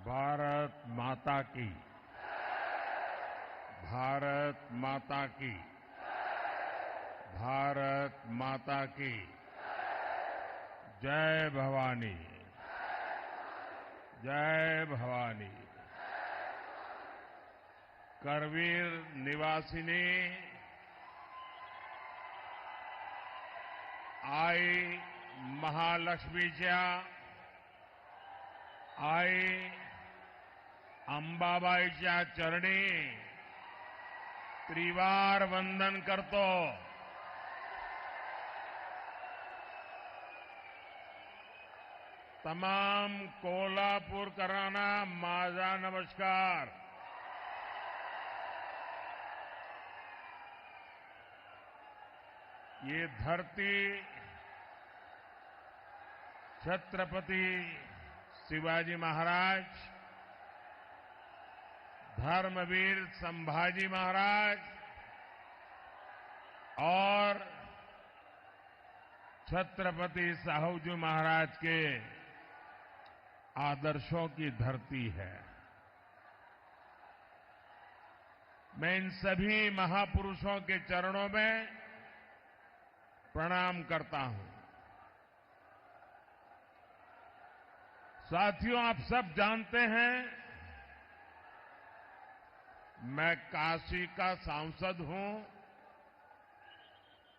भारत माता की, भारत माता की, भारत माता की जय भवानी, जय भवानी। करवीर निवासिनी आई महालक्ष्मीच्या, आई अंबाबाईच्या चरणी त्रिवार वंदन करतो। तमाम कोल्हापूरकरांना माझा नमस्कार। ये धरती छत्रपति शिवाजी महाराज, धर्मवीर संभाजी महाराज और छत्रपति साहूजी महाराज के आदर्शों की धरती है। मैं इन सभी महापुरुषों के चरणों में प्रणाम करता हूं। साथियों, आप सब जानते हैं मैं काशी का सांसद हूं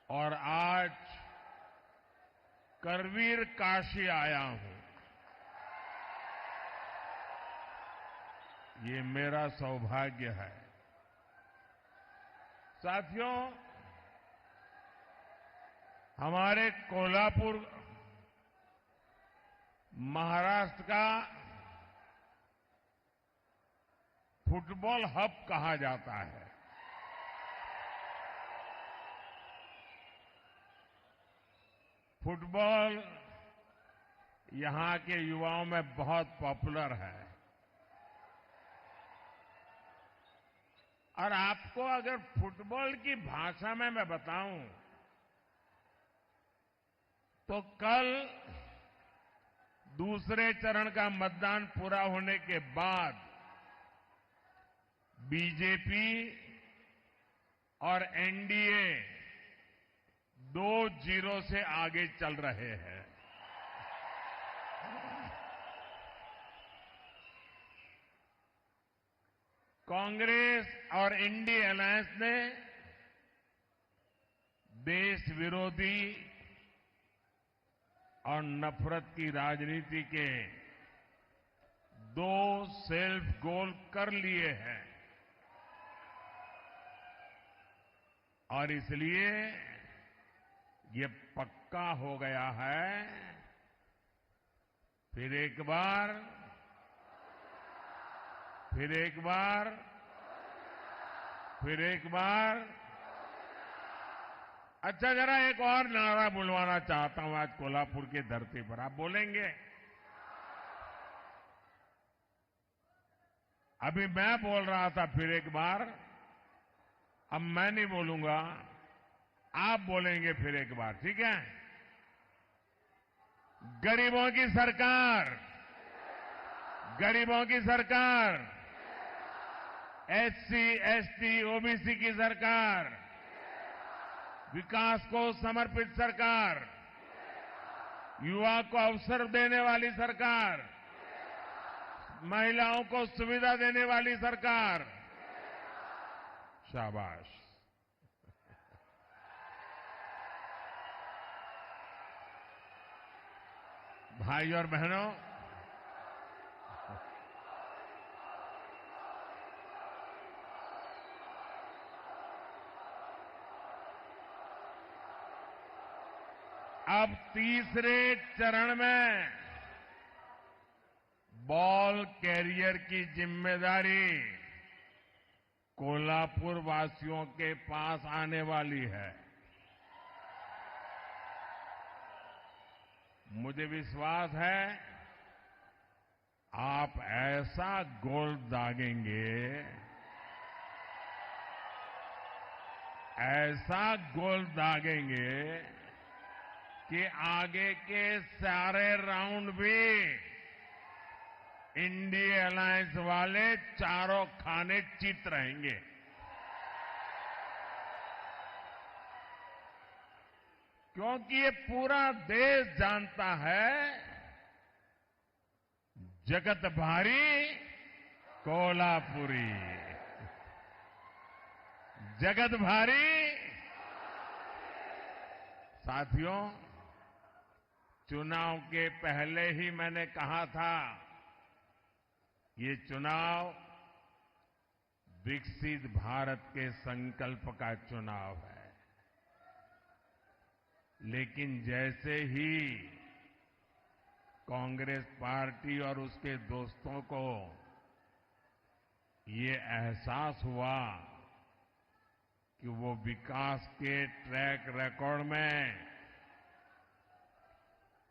और आज करवीर काशी आया हूं। ये मेरा सौभाग्य है। साथियों, हमारे कोल्हापुर महाराष्ट्र का फुटबॉल हब कहा जाता है। फुटबॉल यहां के युवाओं में बहुत पॉपुलर है और आपको अगर फुटबॉल की भाषा में मैं बताऊं तो कल दूसरे चरण का मतदान पूरा होने के बाद बीजेपी और एनडीए 2-0 से आगे चल रहे हैं। कांग्रेस और इंडी अलायंस ने देश विरोधी और नफरत की राजनीति के 2 सेल्फ गोल कर लिए हैं और इसलिए ये पक्का हो गया है फिर एक बार अच्छा, जरा एक और नारा बुलवाना चाहता हूं आज कोल्हापुर की धरती पर। आप बोलेंगे? अभी मैं बोल रहा था फिर एक बार, अब मैं नहीं बोलूंगा, आप बोलेंगे फिर एक बार, ठीक है? गरीबों की सरकार, गरीबों की सरकार, एससी, एसटी, ओबीसी की सरकार, विकास को समर्पित सरकार, युवा को अवसर देने वाली सरकार, महिलाओं को सुविधा देने वाली सरकार। शाबाश। भाई और बहनों, अब तीसरे चरण में बॉल कैरियर की जिम्मेदारी कोल्हापुर वासियों के पास आने वाली है। मुझे विश्वास है आप ऐसा गोल दागेंगे, ऐसा गोल दागेंगे कि आगे के सारे राउंड भी इंडिया अलायंस वाले चारों खाने चित रहेंगे। क्योंकि ये पूरा देश जानता है, जगत भारी कोल्हापुरी, जगत भारी। साथियों, चुनाव के पहले ही मैंने कहा था, ये चुनाव विकसित भारत के संकल्प का चुनाव है। लेकिन जैसे ही कांग्रेस पार्टी और उसके दोस्तों को ये एहसास हुआ कि वो विकास के ट्रैक रिकॉर्ड में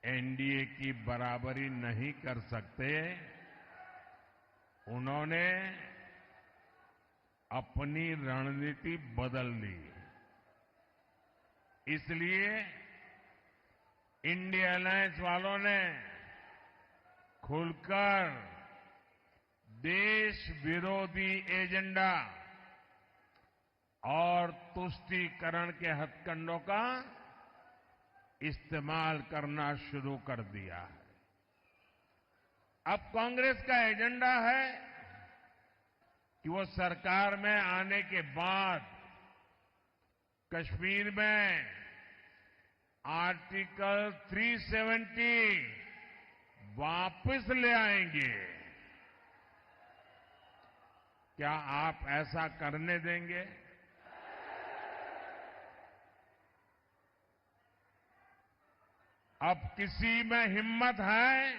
एनडीए की बराबरी नहीं कर सकते, उन्होंने अपनी रणनीति बदल ली। इसलिए इंडिया अलायंस वालों ने खुलकर देश विरोधी एजेंडा और तुष्टीकरण के हथकंडों का इस्तेमाल करना शुरू कर दिया है। अब कांग्रेस का एजेंडा है कि वो सरकार में आने के बाद कश्मीर में आर्टिकल 370 वापस ले आएंगे। क्या आप ऐसा करने देंगे? अब किसी में हिम्मत है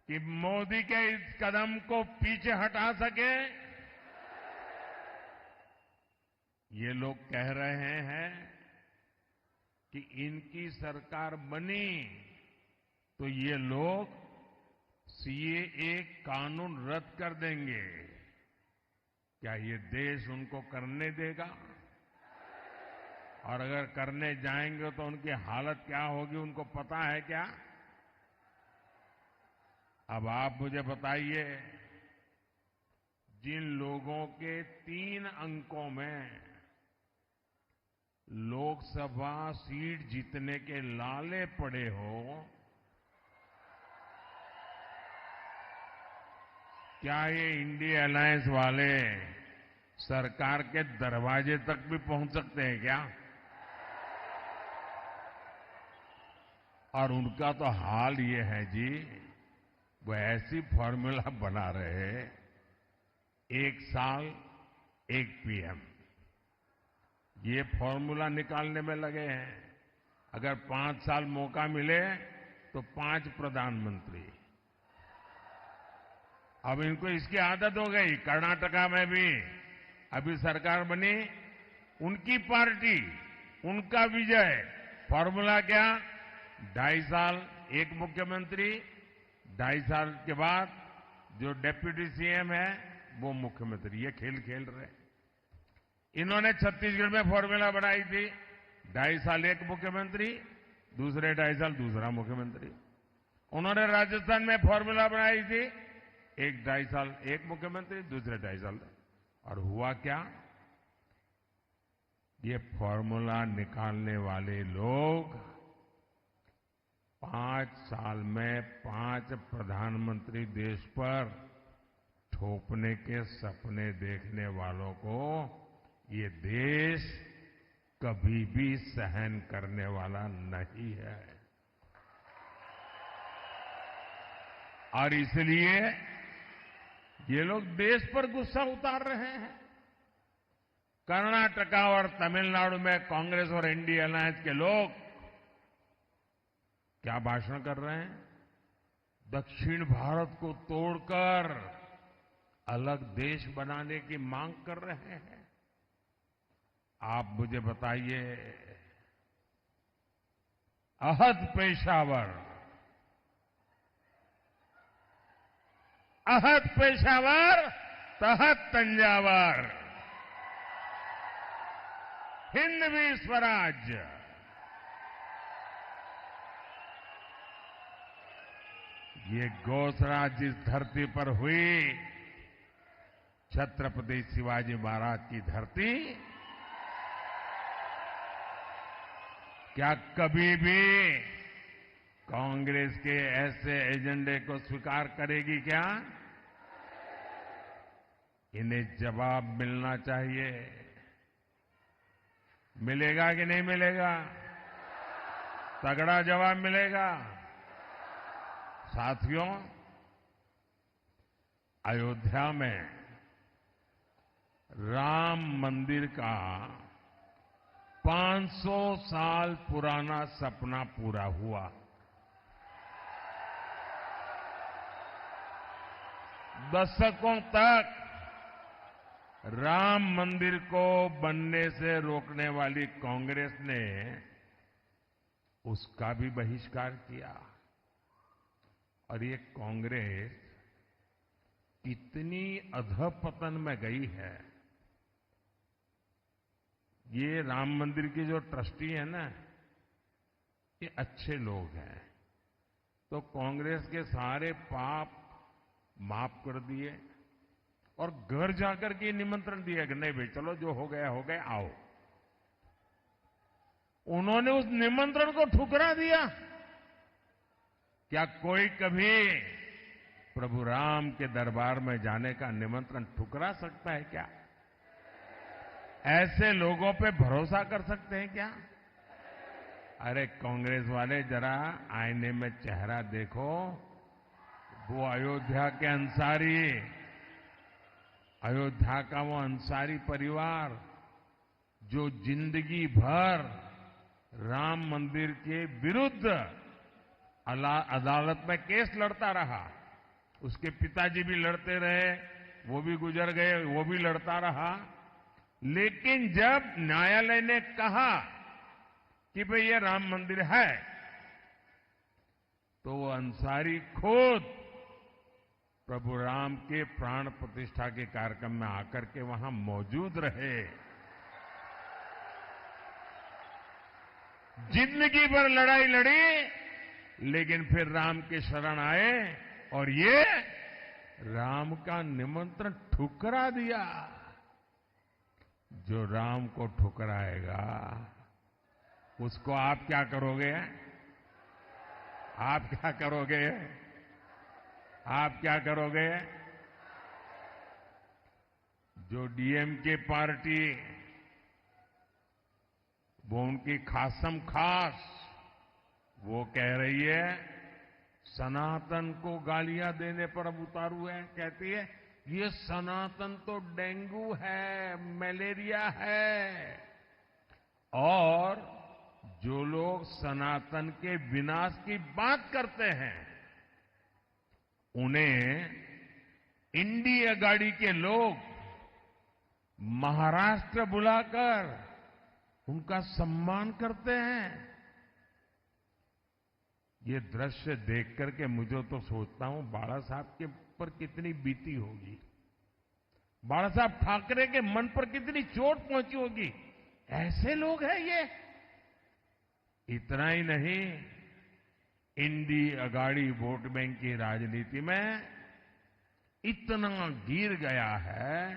कि मोदी के इस कदम को पीछे हटा सके? ये लोग कह रहे हैं कि इनकी सरकार बनी तो ये लोग सीएए कानून रद्द कर देंगे। क्या ये देश उनको करने देगा? और अगर करने जाएंगे तो उनकी हालत क्या होगी, उनको पता है क्या? अब आप मुझे बताइए, जिन लोगों के 3 अंकों में लोकसभा सीट जीतने के लाले पड़े हो, क्या ये इंडिया अलायंस वाले सरकार के दरवाजे तक भी पहुंच सकते हैं क्या? और उनका तो हाल ये है जी, वो ऐसी फॉर्मूला बना रहे, 1 साल 1 पीएम, ये फॉर्मूला निकालने में लगे हैं। अगर 5 साल मौका मिले तो 5 प्रधानमंत्री। अब इनको इसकी आदत हो गई। कर्नाटका में भी अभी सरकार बनी, उनकी पार्टी, उनका विजय। फॉर्मूला क्या? 2.5 साल 1 मुख्यमंत्री, 2.5 साल के बाद जो डिप्टी सीएम है वो मुख्यमंत्री। ये खेल खेल रहे। इन्होंने छत्तीसगढ़ में फॉर्मूला बनाई थी, 2.5 साल 1 मुख्यमंत्री, दूसरे 2.5 साल दूसरा मुख्यमंत्री। उन्होंने राजस्थान में फॉर्मूला बनाई थी, 2.5 साल 1 मुख्यमंत्री, दूसरे 2.5 साल। और हुआ क्या? ये फॉर्मूला निकालने वाले लोग 5 साल में 5 प्रधानमंत्री देश पर थोपने के सपने देखने वालों को ये देश कभी भी सहन करने वाला नहीं है। और इसलिए ये लोग देश पर गुस्सा उतार रहे हैं। कर्नाटका और तमिलनाडु में कांग्रेस और इंडिया अलायंस के लोग क्या भाषण कर रहे हैं? दक्षिण भारत को तोड़कर अलग देश बनाने की मांग कर रहे हैं। आप मुझे बताइए, अहद पेशावर, अहद पेशावर तहत तंजावर, हिंदवी स्वराज्य। ये घोषणा जिस धरती पर हुई, छत्रपति शिवाजी महाराज की धरती, क्या कभी भी कांग्रेस के ऐसे एजेंडे को स्वीकार करेगी क्या? इन्हें जवाब मिलना चाहिए। मिलेगा कि नहीं मिलेगा? तगड़ा जवाब मिलेगा। साथियों, अयोध्या में राम मंदिर का 500 साल पुराना सपना पूरा हुआ। दशकों तक राम मंदिर को बनने से रोकने वाली कांग्रेस ने उसका भी बहिष्कार किया। और ये कांग्रेस कितनी अधपतन में गई है। ये राम मंदिर के जो ट्रस्टी है ना, ये अच्छे लोग हैं, तो कांग्रेस के सारे पाप माफ कर दिए और घर जाकर के निमंत्रण दिया कि नहीं भाई चलो जो हो गया आओ। उन्होंने उस निमंत्रण को ठुकरा दिया। क्या कोई कभी प्रभु राम के दरबार में जाने का निमंत्रण ठुकरा सकता है क्या? ऐसे लोगों पे भरोसा कर सकते हैं क्या? अरे कांग्रेस वाले, जरा आईने में चेहरा देखो। वो अयोध्या के अंसारी, अयोध्या का वो अंसारी परिवार जो जिंदगी भर राम मंदिर के विरुद्ध अदालत में केस लड़ता रहा। उसके पिताजी भी लड़ते रहे, वो भी गुजर गए, वो भी लड़ता रहा। लेकिन जब न्यायालय ने कहा कि भाई ये राम मंदिर है, तो वो अंसारी खुद प्रभु राम के प्राण प्रतिष्ठा के कार्यक्रम में आकर के वहां मौजूद रहे। जिंदगी भर लड़ाई लड़ी, लेकिन फिर राम के शरण आए और ये राम का निमंत्रण ठुकरा दिया। जो राम को ठुकराएगा उसको आप क्या करोगे? आप क्या करोगे? आप क्या करोगे? जो डीएमके पार्टी, वो उनकी खासम खास वो कह रही है सनातन को गालियां देने पर अब उतारू है। कहती है ये सनातन तो डेंगू है, मलेरिया है। और जो लोग सनातन के विनाश की बात करते हैं, उन्हें इंडी अगाड़ी के लोग महाराष्ट्र बुलाकर उनका सम्मान करते हैं। ये दृश्य देख करके मुझे तो सोचता हूं बाला साहब के पर कितनी बीती होगी, बाला साहब ठाकरे के मन पर कितनी चोट पहुंची होगी। ऐसे लोग हैं ये। इतना ही नहीं, इंडी अगाड़ी वोट बैंक की राजनीति में इतना गिर गया है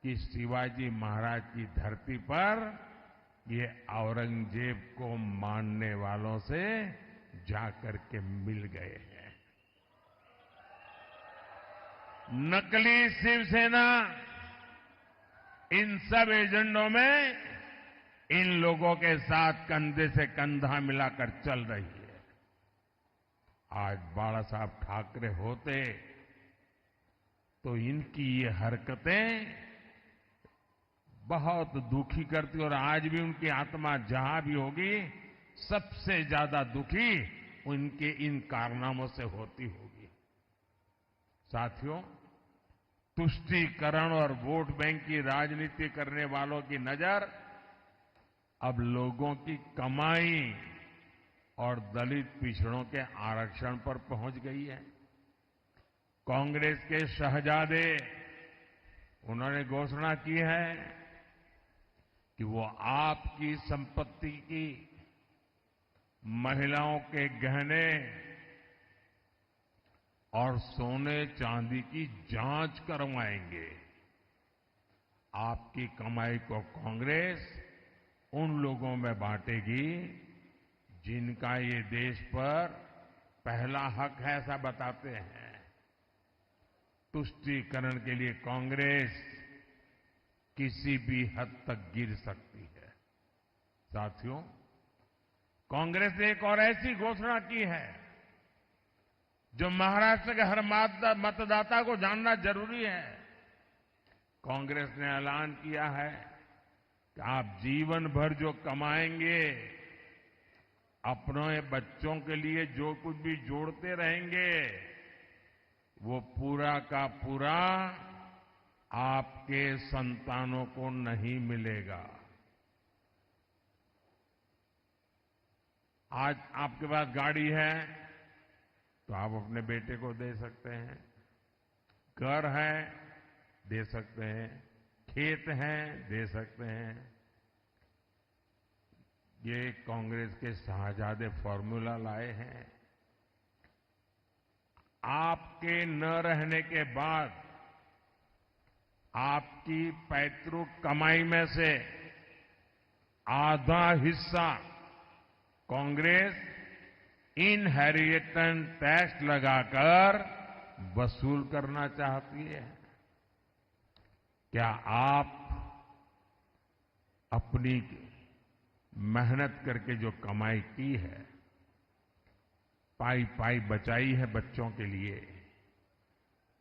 कि शिवाजी महाराज की धरती पर ये औरंगजेब को मानने वालों से जाकर के मिल गए हैं। नकली शिवसेना इन सब एजेंडों में इन लोगों के साथ कंधे से कंधा मिलाकर चल रही है। आज बाला साहब ठाकरे होते तो इनकी ये हरकतें बहुत दुखी करती, और आज भी उनकी आत्मा जहां भी होगी सबसे ज्यादा दुखी उनके इन कारनामों से होती होगी। साथियों, तुष्टीकरण और वोट बैंक की राजनीति करने वालों की नजर अब लोगों की कमाई और दलित पिछड़ों के आरक्षण पर पहुंच गई है। कांग्रेस के शहजादे, उन्होंने घोषणा की है कि वो आपकी संपत्ति की, महिलाओं के गहने और सोने चांदी की जांच करवाएंगे। आपकी कमाई को कांग्रेस उन लोगों में बांटेगी जिनका ये देश पर पहला हक है, ऐसा बताते हैं। तुष्टीकरण के लिए कांग्रेस किसी भी हद तक गिर सकती है। साथियों, कांग्रेस ने एक और ऐसी घोषणा की है जो महाराष्ट्र के हर मतदाता को जानना जरूरी है। कांग्रेस ने ऐलान किया है कि आप जीवन भर जो कमाएंगे, अपने बच्चों के लिए जो कुछ भी जोड़ते रहेंगे, वो पूरा का पूरा आपके संतानों को नहीं मिलेगा। आज आपके पास गाड़ी है तो आप अपने बेटे को दे सकते हैं, घर है दे सकते हैं, खेत हैं दे सकते हैं। ये कांग्रेस के शाहजादे फॉर्मूला लाए हैं। आपके न रहने के बाद आपकी पैतृक कमाई में से आधा हिस्सा कांग्रेस इनहेरिटेंस टैक्स लगाकर वसूल करना चाहती है। क्या आप अपनी मेहनत करके जो कमाई की है, पाई पाई बचाई है बच्चों के लिए,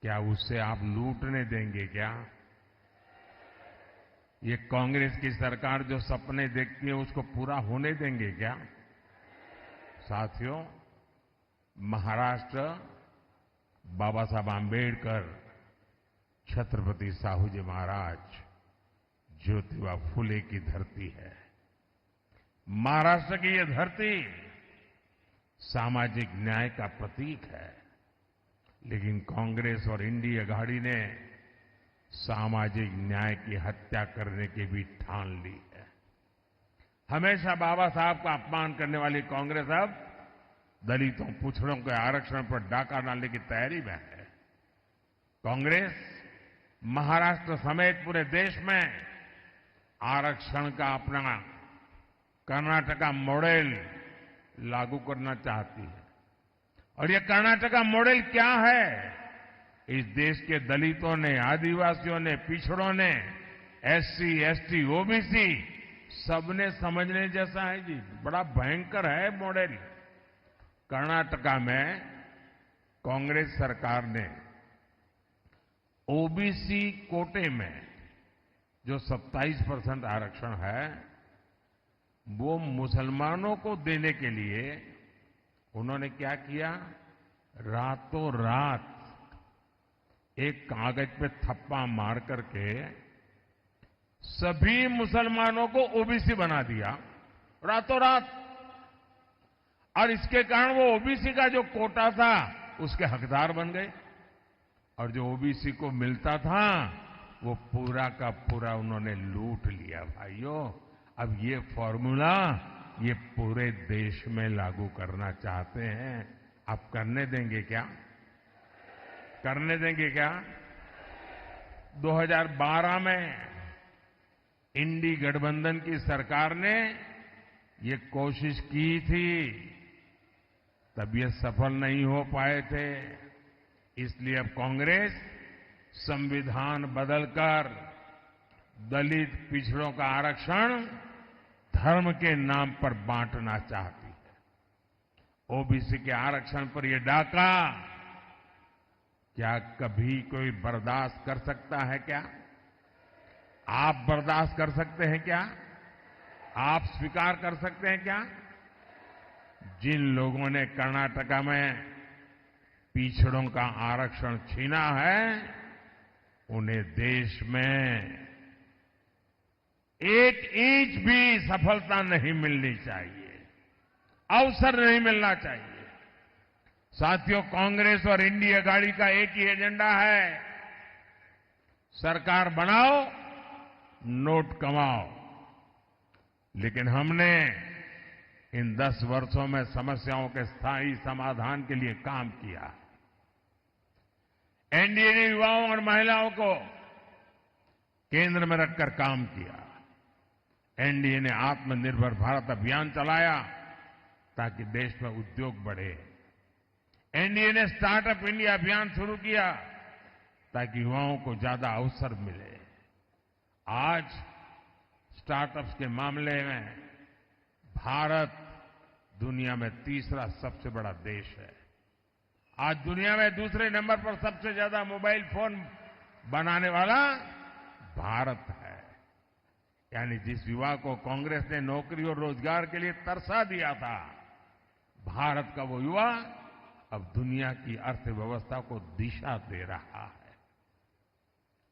क्या उससे आप लूटने देंगे क्या? ये कांग्रेस की सरकार जो सपने देखती है उसको पूरा होने देंगे क्या? साथियों, महाराष्ट्र बाबा साहब आंबेडकर, छत्रपति साहू जी महाराज, ज्योतिबा फुले की धरती है। महाराष्ट्र की यह धरती सामाजिक न्याय का प्रतीक है, लेकिन कांग्रेस और इंडिया अघाड़ी ने सामाजिक न्याय की हत्या करने की भी ठान ली है। हमेशा बाबा साहब का अपमान करने वाली कांग्रेस अब दलितों, पिछड़ों के आरक्षण पर डाका डालने की तैयारी में है। कांग्रेस महाराष्ट्र समेत पूरे देश में आरक्षण का अपना कर्नाटका मॉडल लागू करना चाहती है। और ये कर्नाटका मॉडल क्या है? इस देश के दलितों ने, आदिवासियों ने, पिछड़ों ने, एससी, एसटी, ओबीसी सबने समझने जैसा है जी। बड़ा भयंकर है मॉडल। कर्नाटका में कांग्रेस सरकार ने ओबीसी कोटे में जो 27% आरक्षण है वो मुसलमानों को देने के लिए उन्होंने क्या किया? रातों रात एक कागज पे थप्पा मार करके सभी मुसलमानों को ओबीसी बना दिया, रातों रात। और इसके कारण वो ओबीसी का जो कोटा था उसके हकदार बन गए, और जो ओबीसी को मिलता था वो पूरा का पूरा उन्होंने लूट लिया। भाइयों, अब ये फॉर्मूला ये पूरे देश में लागू करना चाहते हैं। आप करने देंगे क्या? करने देंगे क्या? 2012 में इंडी गठबंधन की सरकार ने ये कोशिश की थी, तब ये सफल नहीं हो पाए थे। इसलिए अब कांग्रेस संविधान बदलकर दलित, पिछड़ों का आरक्षण धर्म के नाम पर बांटना चाहती है। ओबीसी के आरक्षण पर यह डाका क्या कभी कोई बर्दाश्त कर सकता है क्या? आप बर्दाश्त कर सकते हैं क्या? आप स्वीकार कर सकते हैं क्या? जिन लोगों ने कर्नाटका में पिछड़ों का आरक्षण छीना है, उन्हें देश में एक इंच भी सफलता नहीं मिलनी चाहिए, अवसर नहीं मिलना चाहिए। साथियों, कांग्रेस और इंडिया अघाड़ी का एक ही एजेंडा है, सरकार बनाओ, नोट कमाओ। लेकिन हमने इन 10 वर्षों में समस्याओं के स्थायी समाधान के लिए काम किया। एनडीए ने युवाओं और महिलाओं को केंद्र में रखकर काम किया। एनडीए ने आत्मनिर्भर भारत अभियान चलाया ताकि देश में उद्योग बढ़े। एनडीए ने स्टार्टअप इंडिया अभियान शुरू किया ताकि युवाओं को ज्यादा अवसर मिले। आज स्टार्टअप्स के मामले में भारत दुनिया में तीसरा सबसे बड़ा देश है। आज दुनिया में दूसरे नंबर पर सबसे ज्यादा मोबाइल फोन बनाने वाला भारत है। यानी जिस युवा को कांग्रेस ने नौकरी और रोजगार के लिए तरसा दिया था, भारत का वो युवा अब दुनिया की अर्थव्यवस्था को दिशा दे रहा है।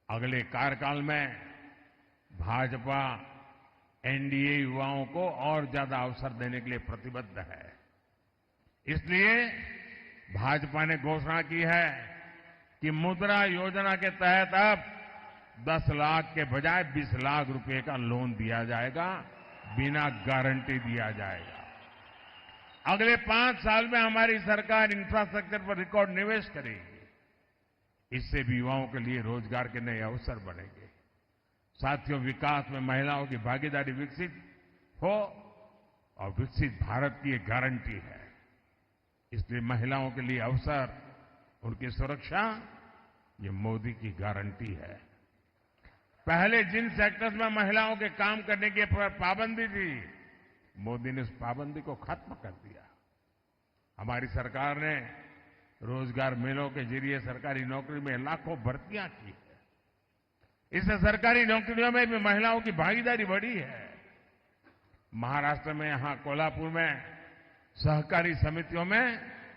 अगले कार्यकाल में भाजपा एनडीए युवाओं को और ज्यादा अवसर देने के लिए प्रतिबद्ध है। इसलिए भाजपा ने घोषणा की है कि मुद्रा योजना के तहत अब 10 लाख के बजाय 20 लाख रुपए का लोन दिया जाएगा, बिना गारंटी दिया जाएगा। अगले 5 साल में हमारी सरकार इंफ्रास्ट्रक्चर पर रिकॉर्ड निवेश करेगी। इससे भी युवाओं के लिए रोजगार के नए अवसर बढ़ेंगे। साथियों, विकास में महिलाओं की भागीदारी विकसित हो और विकसित भारत की एक गारंटी है। इसलिए महिलाओं के लिए अवसर, उनकी सुरक्षा, ये मोदी की गारंटी है। पहले जिन सेक्टर्स में महिलाओं के काम करने की पाबंदी थी, मोदी ने उस पाबंदी को खत्म कर दिया। हमारी सरकार ने रोजगार मेलों के जरिए सरकारी नौकरी में लाखों भर्तियां की है। इससे सरकारी नौकरियों में भी महिलाओं की भागीदारी बढ़ी है। महाराष्ट्र में, यहां कोल्हापुर में सहकारी समितियों में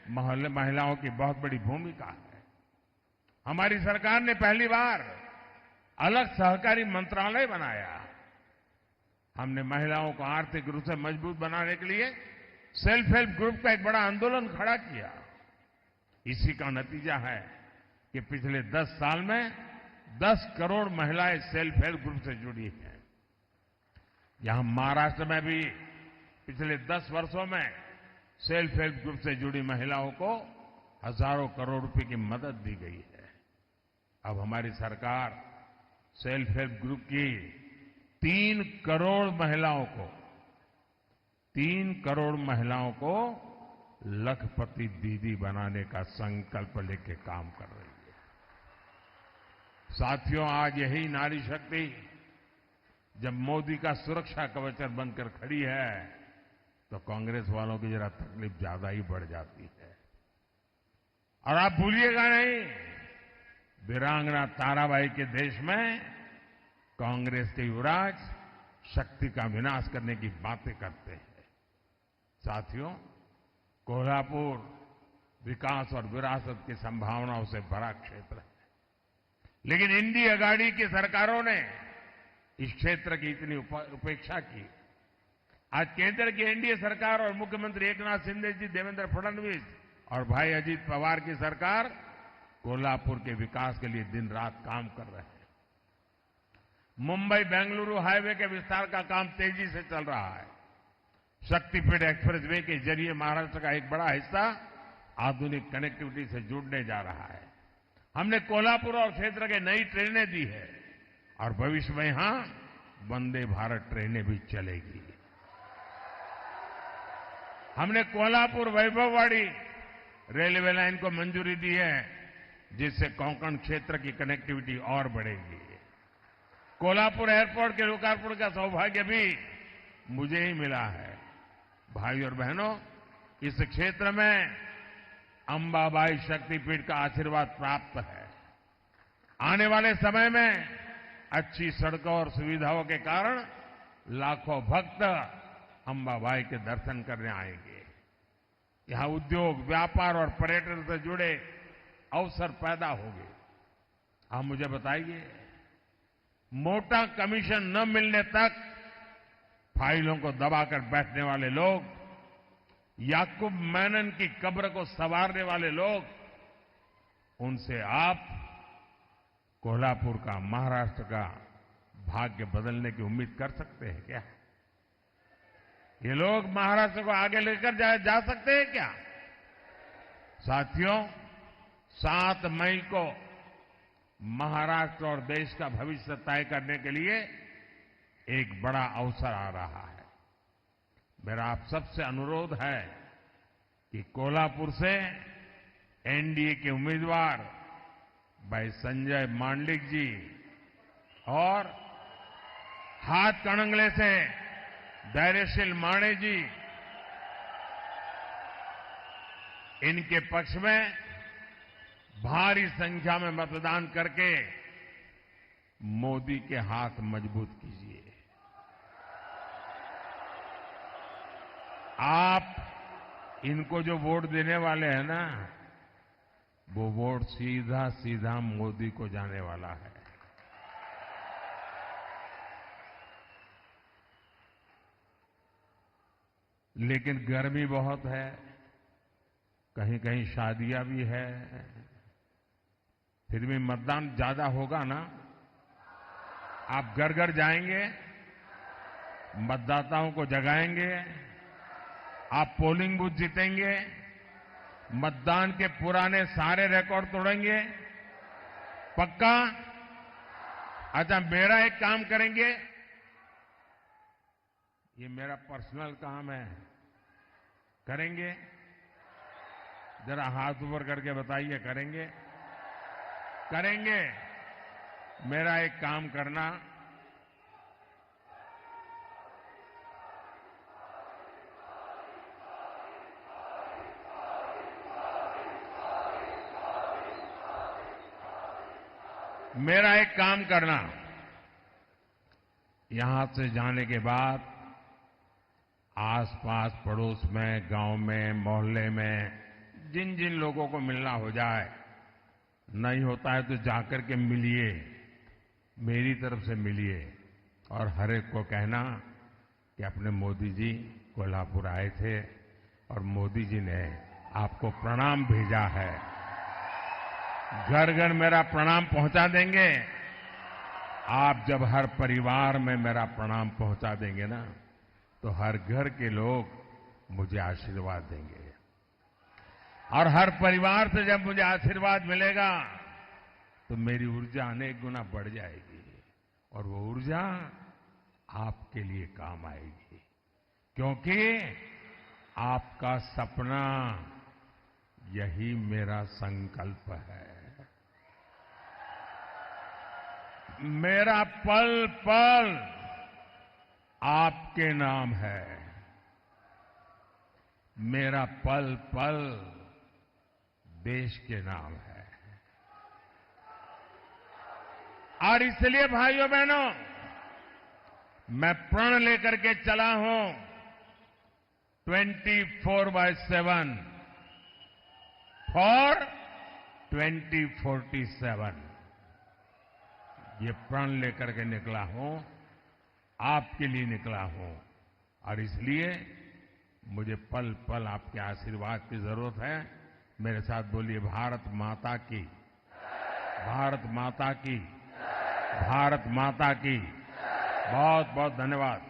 महिलाओं की बहुत बड़ी भूमिका है। हमारी सरकार ने पहली बार अलग सहकारी मंत्रालय बनाया। हमने महिलाओं को आर्थिक रूप से मजबूत बनाने के लिए सेल्फ हेल्प ग्रुप का एक बड़ा आंदोलन खड़ा किया। इसी का नतीजा है कि पिछले 10 साल में 10 करोड़ महिलाएं सेल्फ हेल्प ग्रुप से जुड़ी हैं। यहां महाराष्ट्र में भी पिछले 10 वर्षों में सेल्फ हेल्प ग्रुप से जुड़ी महिलाओं को हजारों करोड़ रुपए की मदद दी गई है। अब हमारी सरकार सेल्फ हेल्प ग्रुप की 3 करोड़ महिलाओं को लखपति दीदी बनाने का संकल्प लेके काम कर रही है। साथियों, आज यही नारी शक्ति जब मोदी का सुरक्षा कवच बनकर खड़ी है, तो कांग्रेस वालों की जरा तकलीफ ज्यादा ही बढ़ जाती है। और आप भूलिएगा नहीं, वीरांगना ताराबाई के देश में कांग्रेस के युवराज शक्ति का विनाश करने की बातें करते हैं। साथियों, कोल्हापुर विकास और विरासत की संभावनाओं से भरा क्षेत्र है, लेकिन इंडी अगाड़ी की सरकारों ने इस क्षेत्र की इतनी उपेक्षा की। आज केंद्र की एनडीए सरकार और मुख्यमंत्री एकनाथ शिंदे जी, देवेंद्र फडणवीस और भाई अजीत पवार की सरकार कोल्हापुर के विकास के लिए दिन रात काम कर रहे हैं। मुंबई बेंगलुरु हाईवे के विस्तार का काम तेजी से चल रहा है। शक्तिपीठ एक्सप्रेसवे के जरिए महाराष्ट्र का एक बड़ा हिस्सा आधुनिक कनेक्टिविटी से जुड़ने जा रहा है। हमने कोल्हापुर और क्षेत्र के नई ट्रेनें दी है और भविष्य में यहां वंदे भारत ट्रेनें भी चलेगी। हमने कोल्हापुर वैभववाड़ी रेलवे लाइन को मंजूरी दी है, जिससे कोंकण क्षेत्र की कनेक्टिविटी और बढ़ेगी। कोल्हापुर एयरपोर्ट के लोकार्पण का सौभाग्य भी मुझे ही मिला है। भाई और बहनों, इस क्षेत्र में अंबाबाई शक्तिपीठ का आशीर्वाद प्राप्त है। आने वाले समय में अच्छी सड़कों और सुविधाओं के कारण लाखों भक्त अंबाबाई के दर्शन करने आएंगे। यहां उद्योग, व्यापार और पर्यटन से जुड़े अवसर पैदा होंगे। आप मुझे बताइए, मोटा कमीशन न मिलने तक फाइलों को दबाकर बैठने वाले लोग, याकूब मेनन की कब्र को संवारने वाले लोग, उनसे आप कोल्हापुर का, महाराष्ट्र का भाग्य बदलने की उम्मीद कर सकते हैं क्या? ये लोग महाराष्ट्र को आगे लेकर जा सकते हैं क्या? साथियों, 7 मई को महाराष्ट्र और देश का भविष्य तय करने के लिए एक बड़ा अवसर आ रहा है। मेरा आप सबसे अनुरोध है कि कोल्हापुर से एनडीए के उम्मीदवार भाई संजय मांडलिक जी और हाथकणंगले से धैर्यशील माणे जी, इनके पक्ष में भारी संख्या में मतदान करके मोदी के हाथ मजबूत कीजिए। आप इनको जो वोट देने वाले हैं ना, वो वोट सीधा सीधा मोदी को जाने वाला है। लेकिन गर्मी बहुत है, कहीं कहीं शादियां भी है, फिर भी मतदान ज्यादा होगा ना। आप घर घर जाएंगे, मतदाताओं को जगाएंगे, आप पोलिंग बूथ जीतेंगे, मतदान के पुराने सारे रिकॉर्ड तोड़ेंगे, पक्का? अच्छा, मेरा एक काम करेंगे, ये मेरा पर्सनल काम है, करेंगे? जरा हाथ ऊपर करके बताइए, करेंगे? करेंगे? मेरा एक काम करना, यहां से जाने के बाद आसपास पड़ोस में, गांव में, मोहल्ले में जिन जिन लोगों को मिलना हो जाए, नहीं होता है तो जाकर के मिलिए, मेरी तरफ से मिलिए, और हर एक को कहना कि अपने मोदी जी कोल्हापुर आए थे और मोदी जी ने आपको प्रणाम भेजा है। घर घर मेरा प्रणाम पहुंचा देंगे। आप जब हर परिवार में मेरा प्रणाम पहुंचा देंगे ना, तो हर घर के लोग मुझे आशीर्वाद देंगे, और हर परिवार से जब मुझे आशीर्वाद मिलेगा तो मेरी ऊर्जा अनेक गुना बढ़ जाएगी, और वो ऊर्जा आपके लिए काम आएगी, क्योंकि आपका सपना, यही मेरा संकल्प है। मेरा पल पल आपके नाम है, मेरा पल पल देश के नाम है। और इसलिए भाइयों बहनों, मैं प्रण लेकर के चला हूं 24/7 फॉर 2047। ये प्रण लेकर के निकला हूं, आपके लिए निकला हूं, और इसलिए मुझे पल पल आपके आशीर्वाद की जरूरत है। मेरे साथ बोलिए, भारत माता की, भारत माता की, भारत माता की। बहुत बहुत धन्यवाद।